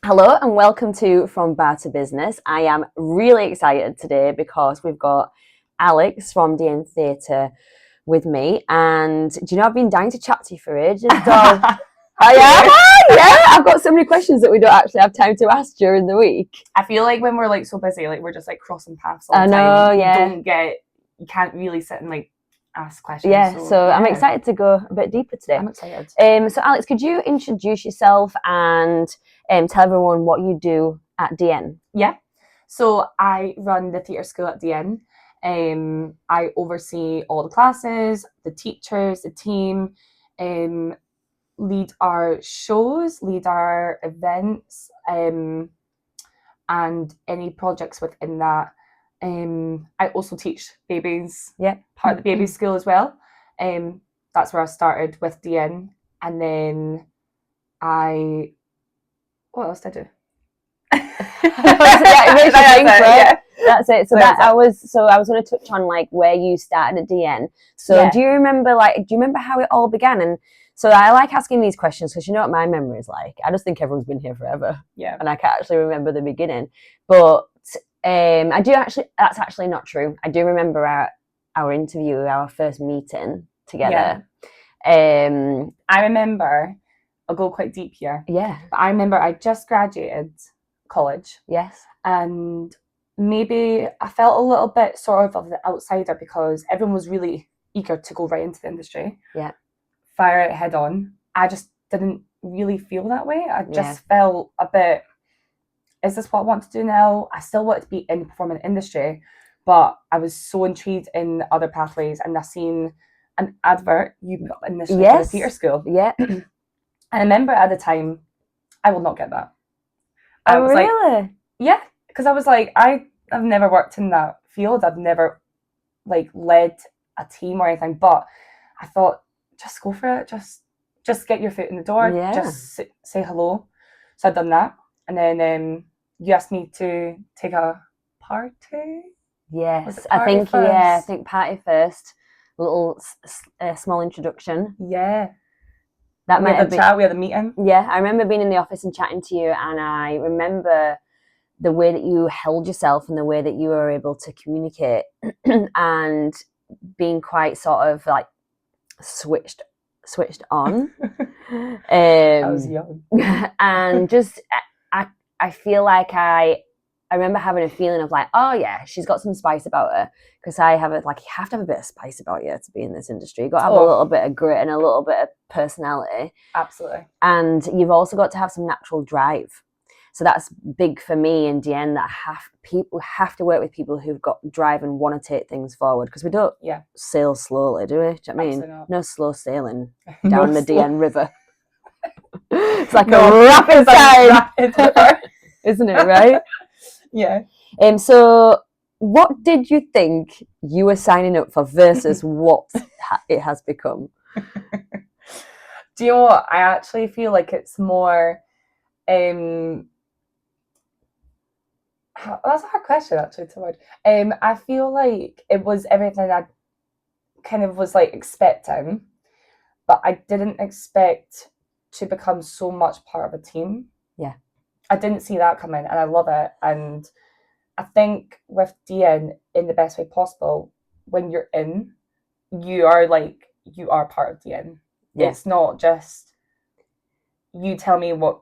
Hello and welcome to From Bar to Business. I am really excited today because we've got Alex from DN Theatre with me. And do you know, I've been dying to chat to you for ages. So I've got so many questions that we don't actually have time to ask during the week. I feel like when we're like so busy, like we're just like crossing paths all the I know, time. yeah. You can't really sit and like ask questions. Yeah, so I'm excited to go a bit deeper today. I'm excited. So Alex, could you introduce yourself and tell everyone what you do at DN? Yeah. So I run the theatre school at DN. I oversee all the classes, the teachers, the team, lead our shows, lead our events, and any projects within that. I also teach babies, part of the baby school as well. That's where I started with DN, and then what else did I do? That's it. So I was going to touch on like where you started at DN. So do you remember how it all began? And so I like asking these questions because you know what my memory is like. I just think everyone's been here forever. Yeah. And I can't actually remember the beginning. But I do actually. That's actually not true. I do remember our interview, our first meeting together. Yeah. I remember. I'll go quite deep here. Yeah. But I remember I just graduated college. Yes. And maybe I felt a little bit sort of the outsider because everyone was really eager to go right into the industry. Yeah. Fire it head on. I just didn't really feel that way. I just felt a bit, is this what I want to do now? I still wanted to be in the performing industry, but I was so intrigued in other pathways, and I seen an advert you put up initially for the theatre school. Yeah. And I remember at the time, I will not get that. I was really? Yeah, because I was like, I've never worked in that field. I've never like led a team or anything, but I thought, just go for it. Just get your foot in the door. Yeah. Just say hello. So I'd done that, and then you asked me to take a party. Yes, I think party first. A little small introduction. Yeah. That might have been. We had a meeting. Yeah, I remember being in the office and chatting to you, and I remember the way that you held yourself and the way that you were able to communicate and being quite sort of like switched on. I was young. And just I feel like I remember having a feeling of like, oh yeah, she's got some spice about her, because I have you have to have a bit of spice about you to be in this industry. You've got to have a little bit of grit and a little bit of personality. Absolutely. And you've also got to have some natural drive. So that's big for me in DN, that people have to work with people who've got drive and want to take things forward, because we don't sail slowly, do we? Do you know what I mean? Not. No slow sailing down the DN River. It's like a rapid tide, isn't it, right? Yeah. So what did you think you were signing up for versus what it has become? Do you know what? I actually feel like it's more that's a hard question actually to word. I feel like it was everything I kind of was like expecting, but I didn't expect to become so much part of a team. Yeah. I didn't see that coming, and I love it. And I think with DN, in the best way possible, when you're in, you are part of DN. Yeah. It's not just you tell me what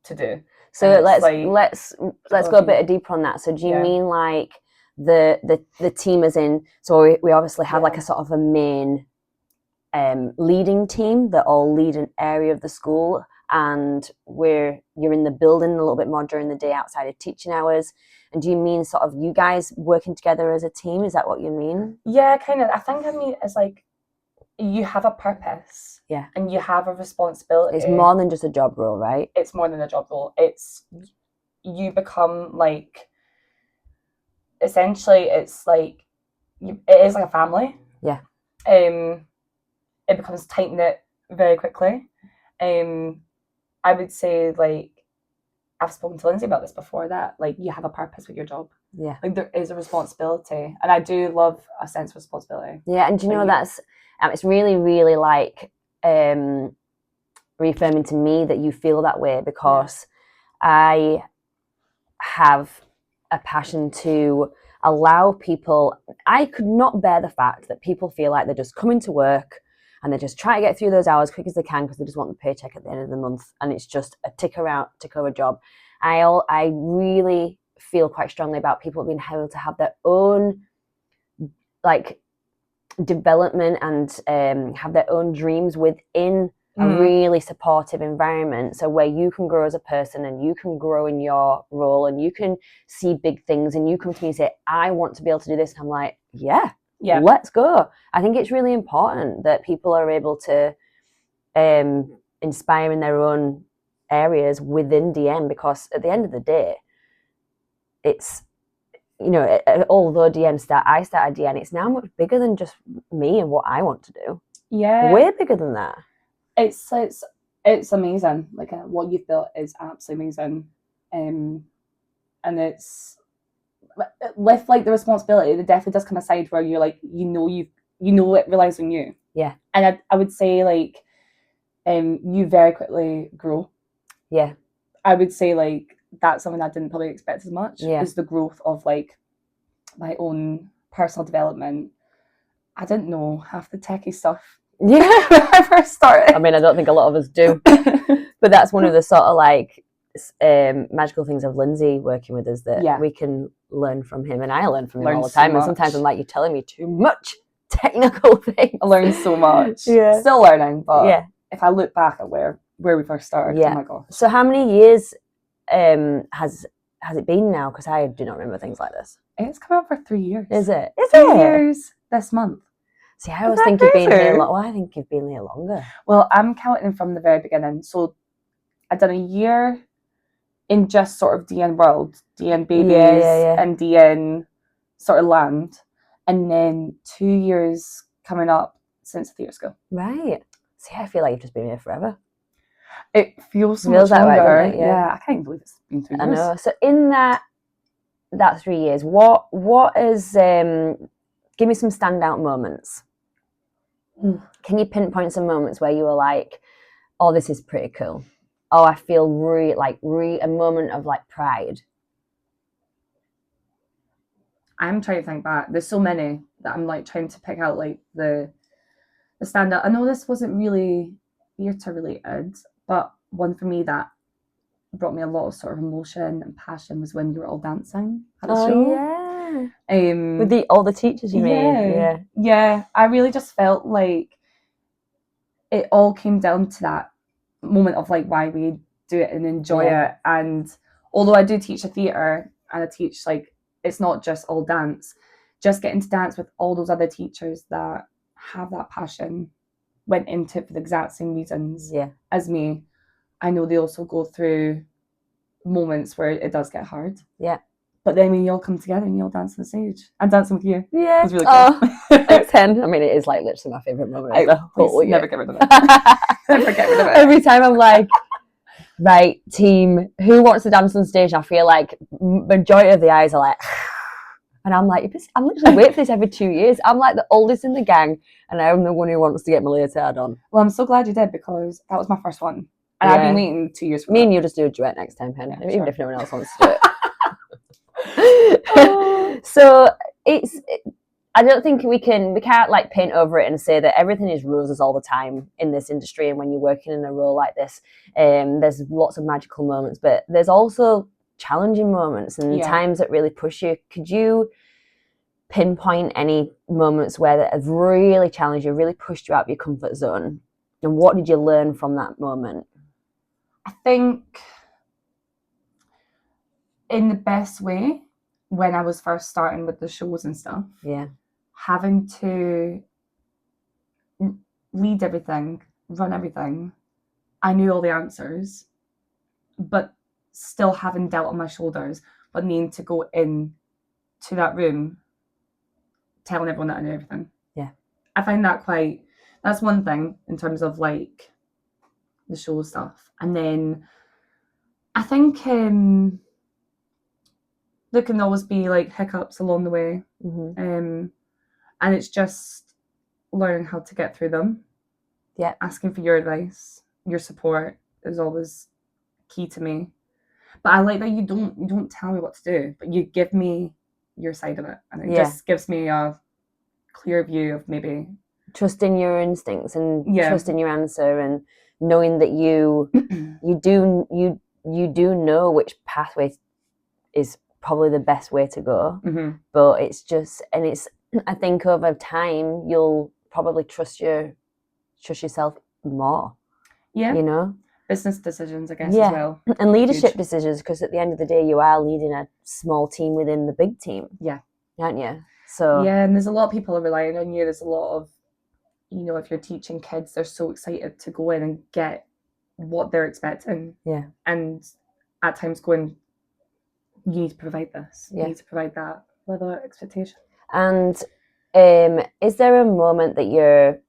to do. So let's go a bit deeper on that. So do you mean like the team is in? So we obviously have like a sort of a main leading team that all lead an area of the school, and where you're in the building a little bit more during the day outside of teaching hours. And do you mean sort of you guys working together as a team? Is that what you mean? Yeah, kind of. I think I mean it's like you have a purpose. Yeah. And you have a responsibility. It's more than just a job role, right? It's more than a job role. It's you become like, essentially it's like it is like a family. Yeah. It becomes tight knit very quickly. I would say, like, I've spoken to Lindsay about this before, that like you have a purpose with your job. Yeah. Like there is a responsibility, and I do love a sense of responsibility. Yeah, and do you know that's it's really, really like reaffirming to me that you feel that way, because I have a passion to allow people. I could not bear the fact that people feel like they're just coming to work and they just try to get through those hours quick as they can because they just want the paycheck at the end of the month, and it's just a tick over job. I really feel quite strongly about people being able to have their own like development and have their own dreams within a really supportive environment, so where you can grow as a person and you can grow in your role and you can see big things, and you come to me and say, I want to be able to do this, and I'm like, yeah, let's go. I think it's really important that people are able to inspire in their own areas within DM, because at the end of the day, it's, you know, although I started DN, it's now much bigger than just me and what I want to do. Yeah, way bigger than that. It's amazing. Like what you've built is absolutely amazing, and it's with like the responsibility. There definitely does come a side where you're like, it relies on you. Yeah, and I would say like, you very quickly grow. Yeah, I would say like that's something I didn't probably expect as much. Yeah. Is the growth of like my own personal development. I didn't know half the techie stuff. Yeah, when I first started. I mean, I don't think a lot of us do, but that's one of the sort of like magical things of Lindsay working with us, that we can learn from him, and I learn from him all the time. So and sometimes I'm like, you're telling me too much technical things. I learned so much. Yeah, still learning, but if I look back at where we first started, oh my gosh. So how many years has it been now? Because I do not remember things like this. It's come out for 3 years. Is it? It's 3 years this month. See, I always think you've been here. Well, I think you've been here longer. Well, I'm counting from the very beginning. So I've done a year in just sort of DN world, DN babies, and DN sort of land, and then 2 years coming up since the theatre school. Right. See, I feel like you've just been here forever. It feels so much longer. That way, doesn't it? Yeah, I can't even believe it's been 3 years. I know. So in that 3 years, what is give me some standout moments. Can you pinpoint some moments where you were like, oh, this is pretty cool? Oh, I feel a moment of like pride. I'm trying to think back. There's so many that I'm like trying to pick out like the standout. I know this wasn't really theatre related, but one for me that brought me a lot of sort of emotion and passion was when you were all dancing at a show. Yeah. With all the teachers you made. Yeah. I really just felt like it all came down to that moment of like why we do it and enjoy it. And although I do teach a theatre and I teach like, it's not just all dance, just getting to dance with all those other teachers that have that passion, went into it for the exact same reasons as me. I know they also go through moments where it does get hard. Yeah. But then when you all come together and you all dance on the stage, I'm dancing with you. Yeah. It was really cool. Thanks, Hen. I mean, it is like literally my favourite moment of the whole year. Never get rid of it. Never get rid of it. Every time I'm like, right, team, who wants to dance on stage? I feel like majority of the eyes are like, and I'm like, I'm literally waiting for this every 2 years. I'm like the oldest in the gang, and I'm the one who wants to get my leotard on. Well, I'm so glad you did, because that was my first one. And I've been waiting 2 years for Me that. and you just do a duet next time, Hen. Yeah, even if no one else wants to do it. So I don't think we can't like paint over it and say that everything is roses all the time in this industry. And when you're working in a role like this, there's lots of magical moments, but there's also challenging moments and times that really push you. Could you pinpoint any moments where that have really challenged you, really pushed you out of your comfort zone? And what did you learn from that moment? I think in the best way, when I was first starting with the shows and stuff, having to lead everything, run everything, I knew all the answers, but still having doubt on my shoulders, but needing to go in to that room telling everyone that I knew everything. Yeah. I find that's one thing in terms of like the show stuff. And then I think there can always be like hiccups along the way. Mm-hmm. And it's just learning how to get through them. Yeah. Asking for your advice, your support is always key to me. But I like that you don't tell me what to do, but you give me your side of it, and it just gives me a clear view of maybe trusting your instincts and trusting your answer, and knowing that you do know which pathway is probably the best way to go. But it's just, and it's, I think over time you'll probably trust yourself more. Yeah, you know, business decisions, I guess, as well, and leadership decisions, because at the end of the day you are leading a small team within the big team, aren't you? So and there's a lot of people relying on you. There's a lot of, if you're teaching kids, they're so excited to go in and get what they're expecting, and at times going, you need to provide this, you need to provide that level of expectation. And is there a moment that you're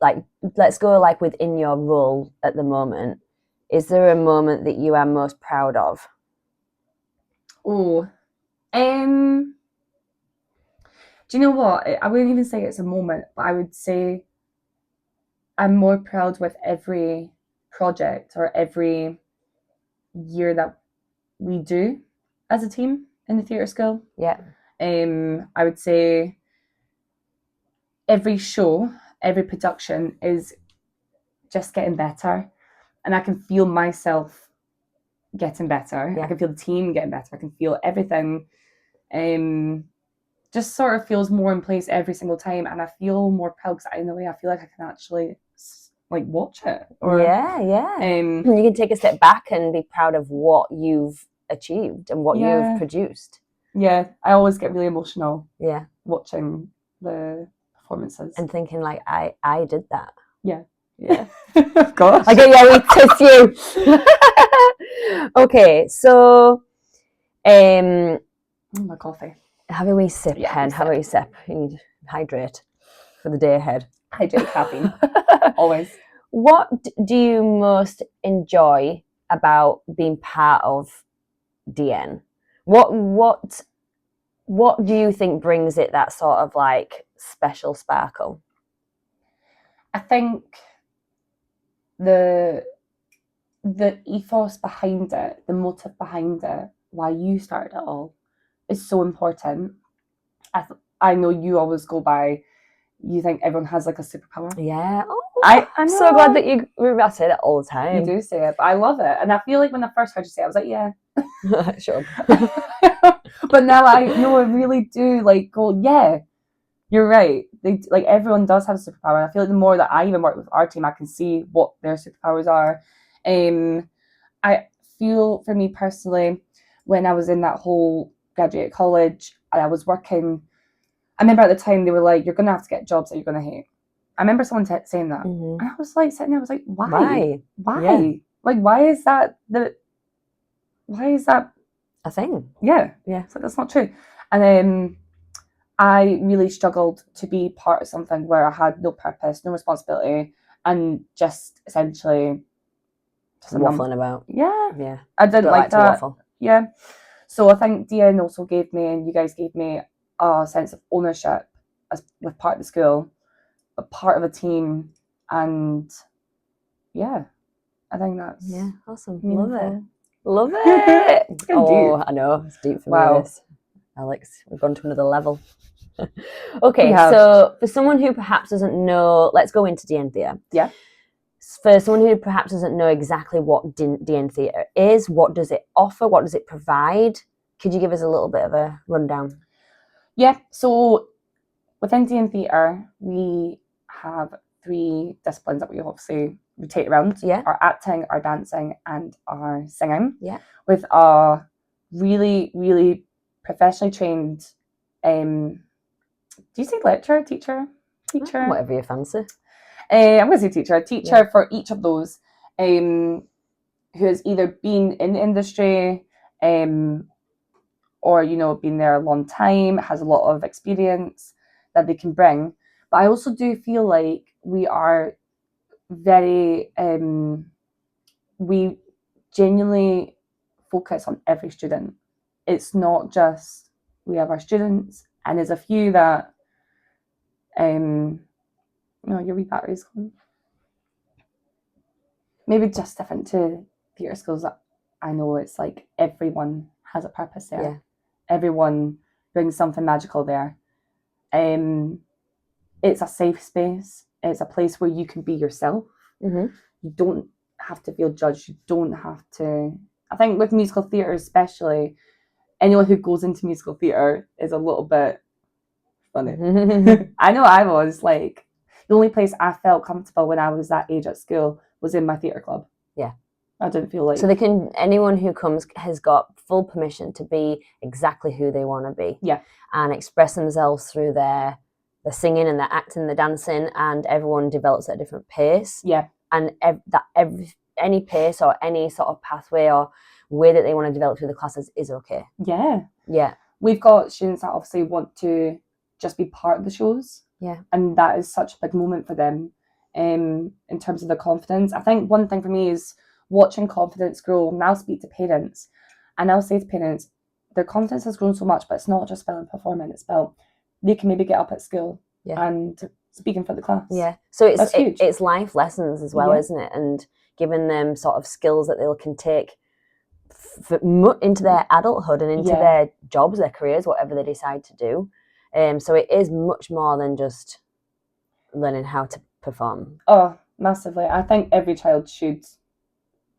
like, let's go like within your role at the moment, is there a moment that you are most proud of? Do you know what? I wouldn't even say it's a moment, but I would say I'm more proud with every project or every year that we do as a team in the theatre school. I would say every show, every production is just getting better, and I can feel myself getting better. I can feel the team getting better. I can feel everything just sort of feels more in place every single time, and I feel more proud because in a way I feel like I can actually like watch it. Or you can take a step back and be proud of what you've achieved and what you've produced. I always get really emotional watching the performances and thinking like, I did that. Gosh, okay, we test you. Okay, so my coffee. Have a wee sip, Hen. Have a wee sip. You need to hydrate for the day ahead. Hydrate, caffeine. Always. What do you most enjoy about being part of DN? What do you think brings it that sort of like special sparkle? I think the ethos behind it, the motive behind it, why you started it all, is so important. I know you always go by, you think everyone has like a superpower. Yeah. Oh, I'm so glad that you say that all the time. You do say it, but I love it. And I feel like when I first heard you say it, I was like, yeah. Sure. But now I really do like go, yeah, you're right. Like everyone does have a superpower. And I feel like the more that I even work with our team, I can see what their superpowers are. I feel for me personally, when I was in that whole graduate college, I was working. I remember at the time they were like, "You're gonna have to get jobs that you're gonna hate." I remember someone saying that, and I was like sitting there. I was like, "Why? Yeah. Like, why is that a thing?" Yeah. It's like, that's not true. And then I really struggled to be part of something where I had no purpose, no responsibility, and just essentially just waffling about. Yeah. I didn't like that. To waffle. Yeah. So I think DN also gave me, and you guys gave me, a sense of ownership with part of the school, a part of a team, and I think that's awesome. Meaningful. Love it. Oh, deep. I know, it's deep for me. This, Alex, we've gone to another level. Okay, so for someone who perhaps doesn't know, let's go into DN Theatre. Yeah. For someone who perhaps doesn't know exactly what DN Theatre is, what does it offer? What does it provide? Could you give us a little bit of a rundown? Yeah, so within DN Theatre, we have 3 disciplines that we obviously rotate around. Yeah. Our acting, our dancing, and our singing. Yeah. With our really, really professionally trained, do you say lecturer, teacher? Whatever you fancy. I'm going to say teacher. A teacher for each of those, who has either been in the industry, or, been there a long time, has a lot of experience that they can bring. But I also do feel like we are very, we genuinely focus on every student. It's not just, we have our students, and there's a few that, your wee battery's gone. Maybe just different to theatre schools that I know it's like everyone has a purpose there. Yeah. Everyone brings something magical there. It's a safe space. It's a place where you can be yourself. Mm-hmm. You don't have to feel judged. You don't have to. I think with musical theatre especially, anyone who goes into musical theatre is a little bit funny. I know I was like, the only place I felt comfortable when I was that age at school was in my theatre club. Yeah. I didn't feel like... So anyone who comes has got full permission to be exactly who they want to be. Yeah. And express themselves through their singing and their acting, the dancing, and everyone develops at a different pace. Yeah. And any pace or any sort of pathway or way that they want to develop through the classes is okay. Yeah. Yeah. We've got students that obviously want to just be part of the shows. Yeah. And that is such a big moment for them in terms of their confidence. I think one thing for me is watching confidence grow. Now speak to parents and I'll say to parents, their confidence has grown so much, but it's not just about performing, it's about they can maybe get up at school and speak in front of the class. Yeah. So it's life lessons as well, isn't it? And giving them sort of skills that they can take into their adulthood and into their jobs, their careers, whatever they decide to do. So it is much more than just learning how to perform. Oh, massively. I think every child should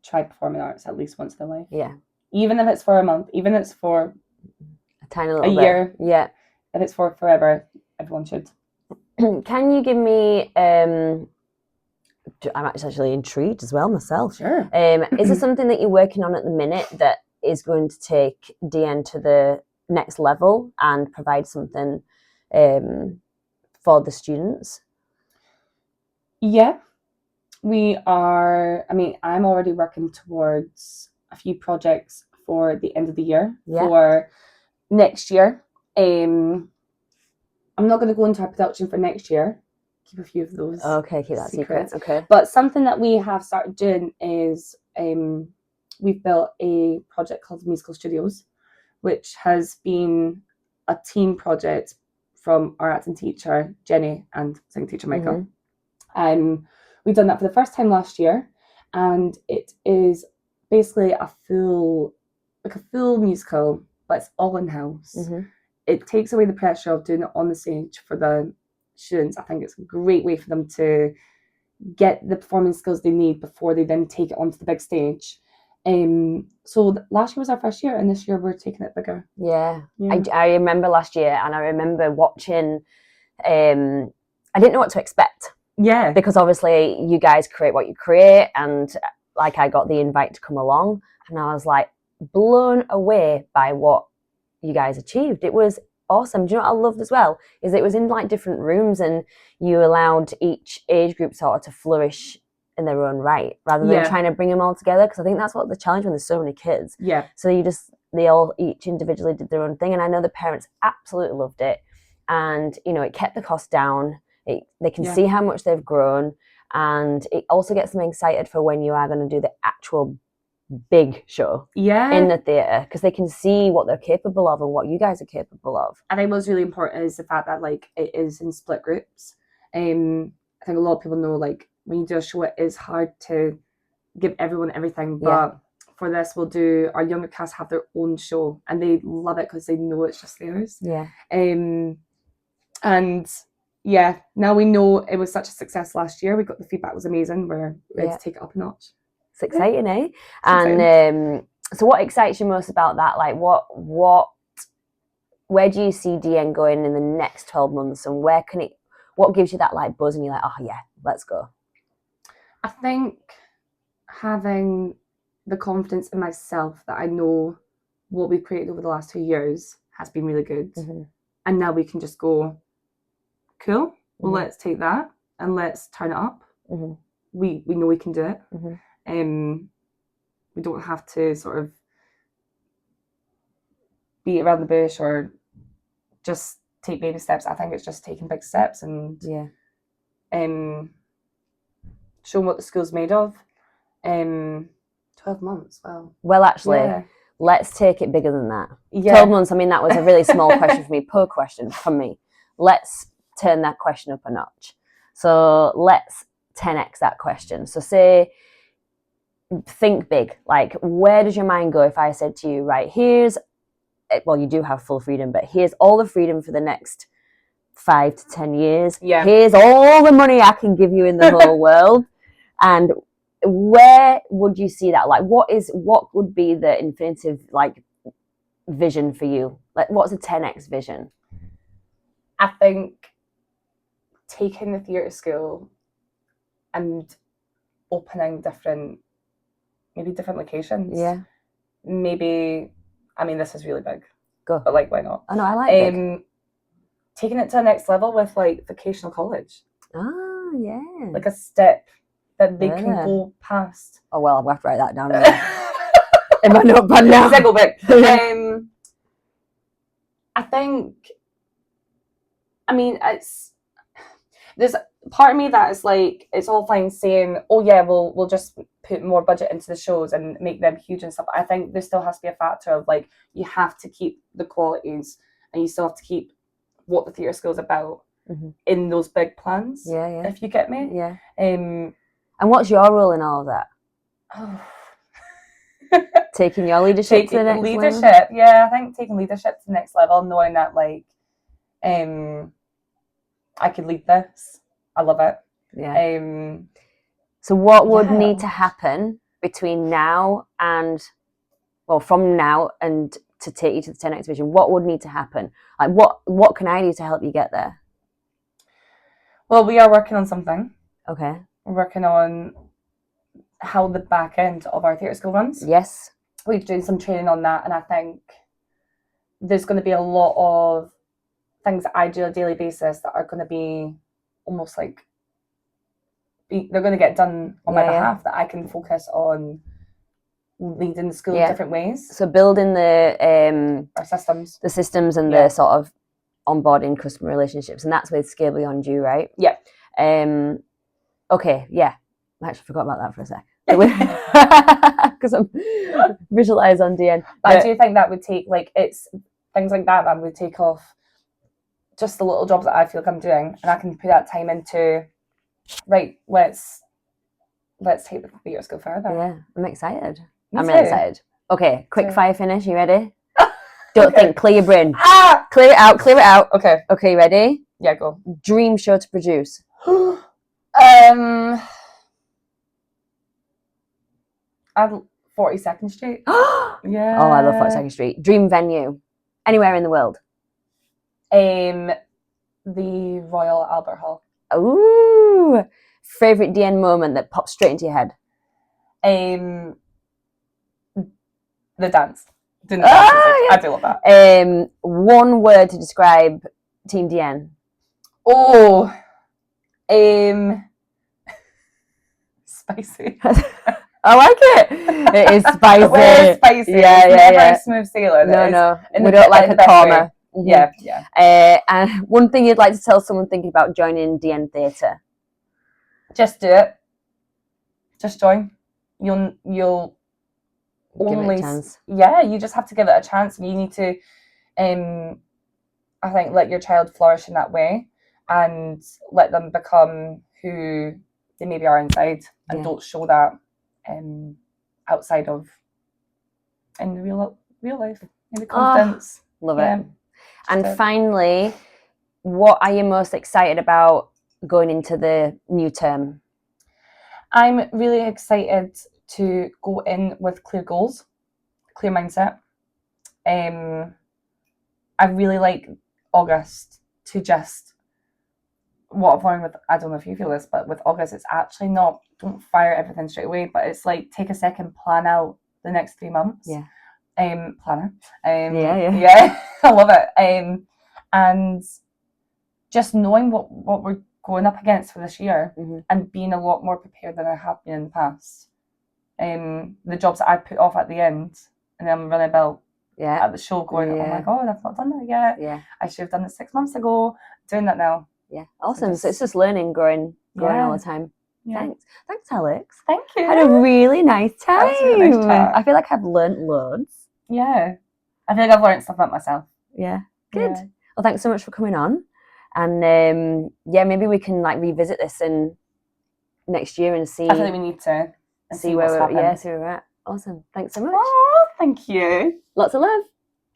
try performing arts at least once in their life. Yeah. Even if it's for a month, even if it's for a tiny little year. Yeah. If it's for forever, everyone should. Can you give me I'm actually intrigued as well myself. Sure. Is there something that you're working on at the minute that is going to take DN to the next level and provide something for the students? Yeah. We are, I'm already working towards a few projects for the end of the year, for next year. I'm not going to go into our production for next year. Keep a few of those. Okay, keep that secret. Okay. But something that we have started doing is we've built a project called Musical Studios, which has been a team project from our acting teacher, Jenny, and singing teacher, Michael. We've done that for the first time last year, and it is basically a full musical, but it's all in-house. It takes away the pressure of doing it on the stage for the students. I think it's a great way for them to get the performance skills they need before they then take it onto the big stage. So last year was our first year, and this year we're taking it bigger. Yeah. I remember last year, and I remember watching. I didn't know what to expect. Yeah. Because obviously you guys create what you create, and like I got the invite to come along, and I was like blown away by what you guys achieved. It was awesome. Do you know what I loved as well? Is it was in like different rooms, and you allowed each age group sort of to flourish in their own right, rather than trying to bring them all together. Because I think that's what the challenge when there's so many kids. Yeah. So they all each individually did their own thing, and I know the parents absolutely loved it, and it kept the cost down. They can see how much they've grown, and it also gets them excited for when you are going to do the actual big show in the theatre, because they can see what they're capable of and what you guys are capable of. I think what's really important is the fact that like it is in split groups. I think a lot of people know like when you do a show, it is hard to give everyone everything, but for this we'll do our younger cast have their own show, and they love it because they know it's just theirs. And now we know it was such a success last year. We got the feedback was amazing. We're ready to take it up a notch. It's exciting, eh? And so what excites you most about that? Like where do you see DN going in the next 12 months, and what gives you that like buzz and you're like, oh yeah, let's go? I think having the confidence in myself that I know what we've created over the last 2 years has been really good. And now we can just go, cool, well, let's take that and let's turn it up. We know we can do it. We don't have to sort of beat around the bush or just take baby steps. I think it's just taking big steps and showing what the school's made of. 12 months, well actually let's take it bigger than that. 12 months, that was a really small question for me, poor question from me. Let's turn that question up a notch. So let's 10x that question. So say think big. Like, where does your mind go if I said to you, right, here's, well, you do have full freedom, but here's all the freedom for the next 5 to 10 years. Yeah. Here's all the money I can give you in the whole world. And where would you see that? Like, what would be the infinitive, like, vision for you? Like, what's a 10x vision? I think taking the theatre school and opening different locations. Yeah. Maybe, I mean, this is really big. Go. But, like, why not? Oh, no, I like big. Taking it to the next level with, like, vocational college. Oh, yeah. Like a step that they can go past. Oh, well, I'll have to write that down in my notepad now. Go big. I think, I mean, there's part of me that is like, it's all fine saying, oh yeah, we'll just put more budget into the shows and make them huge and stuff. I think there still has to be a factor of, like, you have to keep the qualities and you still have to keep what the theatre school is about in those big plans. Yeah. If you get me. Yeah. And what's your role in all of that? Taking your leadership to the next level? Yeah, I think taking leadership to the next level, knowing that, like, I could lead this. I love it. Yeah. So what would need to happen between now and, well, from now and to take you to the 10x vision? What would need to happen? Like, what can I do to help you get there? Well, we are working on something. Okay. We're working on how the back end of our theatre school runs. Yes. We're doing some training on that, and I think there's going to be a lot of things that I do on a daily basis that are going to be almost like they're going to get done on my behalf, that I can focus on leading the school in different ways. So building our systems, the systems, and the sort of onboarding customer relationships, and that's with Scale Beyond You, right? Yeah. Okay. Yeah. I actually forgot about that for a sec. Because I'm visualised on DN. But I do think that would take, like, it's things like that would take off just the little jobs that I feel like I'm doing, and I can put that time into, right, let's take the theatre school further. Yeah, I'm excited. I'm really excited. Okay, quick fire finish. You ready? Don't think. Clear your brain. Clear it out. Clear it out. Okay. Okay, ready? Yeah, go. Dream show to produce. I'd 42nd Street. Yeah. Oh, I love 42nd Street. Dream venue. Anywhere in the world. The Royal Albert Hall. Ooh. Favorite DN moment that pops straight into your head. The dance. I do love that. One word to describe Team DN. Oh. Spicy. I like it. It is spicy. Well, it's spicy. Yeah, it's never a smooth sailing. No. We don't like a comma. Mm-hmm. Yeah. And one thing you'd like to tell someone thinking about joining DN Theatre? Just do it. Just join. You'll give it a chance. Yeah, you just have to give it a chance. You need to, I think, let your child flourish in that way and let them become who they maybe are inside, and don't show that outside of in the real life. Maybe confidence. Love it. And finally, what are you most excited about going into the new term? I'm really excited to go in with clear goals, clear mindset. I really like August to just, what I've learned with, I don't know if you feel this, but with August, it's actually not, don't fire everything straight away, but it's like, take a second, plan out the next 3 months. Yeah. Planner. Yeah. I love it. And just knowing what we're going up against for this year, and being a lot more prepared than I have been in the past. The jobs that I put off at the end, and then I'm running about at the show going, oh my God, I've not done that yet. Yeah. I should have done it 6 months ago. Doing that now. Yeah. Awesome. So it's just learning, growing all the time. Yeah. Thanks, Alex. Thank you. Had a really nice time. Really nice chat. I feel like I've learnt loads. Yeah. I feel like I've learnt stuff about myself. Yeah. Good. Yeah. Well, thanks so much for coming on. And maybe we can, like, revisit this in next year and see. I feel like we need to. and see where what's happened. see where we're at. Awesome. Thanks so much. Oh, thank you. Lots of love.